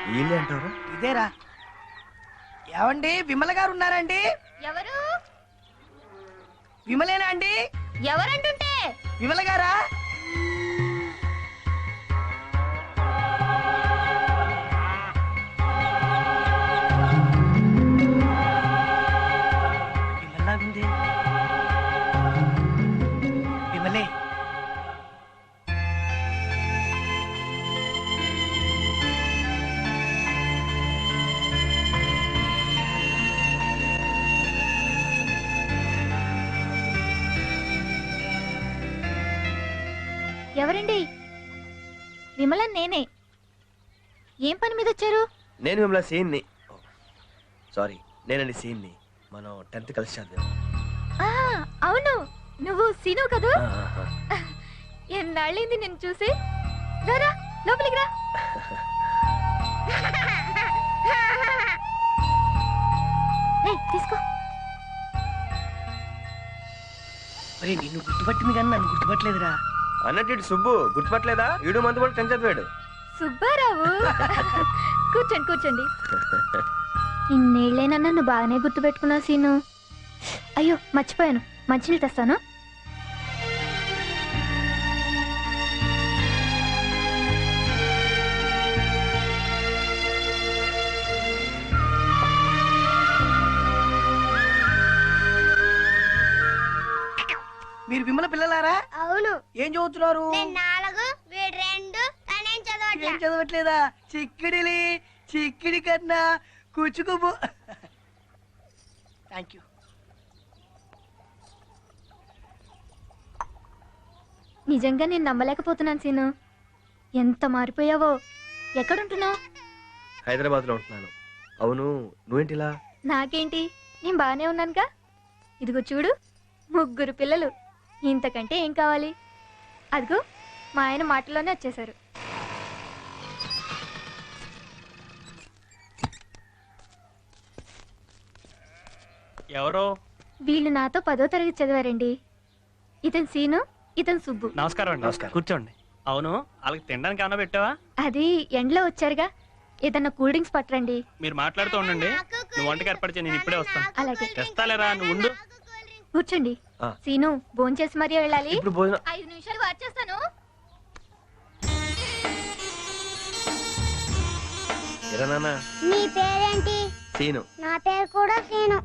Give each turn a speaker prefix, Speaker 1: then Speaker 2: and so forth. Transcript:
Speaker 1: వీళ్ళే అంటారా?
Speaker 2: ఇదేరా. ఏమండి విమల గారు ఉన్నారండి?
Speaker 3: ఎవరు?
Speaker 2: విమలేనా అండి?
Speaker 3: ఎవరంటుంటే
Speaker 2: విమల గారా? విమలాగుంది. విమలే.
Speaker 3: ఎవరండి? విమలన్ నేనే. ఏం పని మీద వచ్చారు?
Speaker 1: నేను మిమ్మల్ని సీన్ని. సారీ, నేనండి సీన్ని. మనం 10th కలిసి చదివాం.
Speaker 3: అవును, నువ్వు సీను కదూ?
Speaker 1: ఆ.
Speaker 3: ఎన్నాళ్ళైంది నిన్ను చూసి. రారా లోపలికి రా. తీసుకో.
Speaker 2: నిన్ను గుర్తుపట్టింది కానీ నన్ను గుర్తుపట్టలేదురా.
Speaker 1: అన్నట్టు ఇటు సుబ్బు గుర్తుపట్టలేదా? ఈడు మందు కూడా 10th చదివాడు.
Speaker 3: సుబ్బారావు. కూర్చోండి కూర్చోండి. ఇన్నేళ్ళైనా నన్ను బాగానే గుర్తుపెట్టుకున్నావు సీను. అయ్యో మర్చిపోయాను, మంచినీళ్ళు తెస్తాను.
Speaker 2: మీరు విమల పిల్లలారా?
Speaker 4: అవును.
Speaker 2: ఏం చదువుతున్నారు?
Speaker 4: నేను 4, వీడు 2, తనేం
Speaker 2: ఏం చదవట్లేదా? చిక్కిడిలి చిక్కిడి కన్నా కూచుకుబో. Thank you.
Speaker 3: నిజంగా నేను నమ్మలేకపోతున్నాను సీను. ఎంత మారిపోయావో. ఎక్కడుంటున్నావు?
Speaker 1: హైదరాబాద్ లో ఉంటున్నాను. అవును, నువ్వేంటిలా?
Speaker 3: నాకేంటి, నేను బాగానే ఉన్నానుగా. ఇదిగో చూడు, 3 పిల్లలు. ఇంతకంటే ఏం కావాలి? అదిగో మా ఆయన మాటలోనే వచ్చేశారు.
Speaker 5: ఎవరో?
Speaker 3: వీళ్ళు నాతో 10వ తరగతి చదివారండి. ఇతను సీను, ఇతను సుబ్బు.
Speaker 5: నమస్కారం అండి.
Speaker 1: నమస్కారం.
Speaker 5: కూర్చోండి. అవును, వాళ్ళకి తినడానికి ఏమైనా పెట్టావా?
Speaker 3: అది ఎండలో వచ్చారుగా, ఏదన్నా కూల్ డ్రింక్స్ పట్టరండి.
Speaker 5: మీరు మాట్లాడుతూ ఉండండి, నువ్వు వంటకి ఏర్పాటు చేయి, నేను ఇప్పుడే వస్తాను.
Speaker 3: అలాగే.
Speaker 5: తెస్తాలేరా, నువ్వు ఉండు.
Speaker 3: కూర్చోండి.
Speaker 1: ఆ.
Speaker 3: సీను, భోంచేసి మరీ వెళ్ళాలి.
Speaker 1: ఇప్పుడు భోజనం.
Speaker 3: 5 నిమిషాలు వచ్చేస్తాను.
Speaker 1: ఎరా నాన్న?
Speaker 4: నీ పేరేంటి?
Speaker 1: సీను.
Speaker 4: నా పేరు కూడా సీను.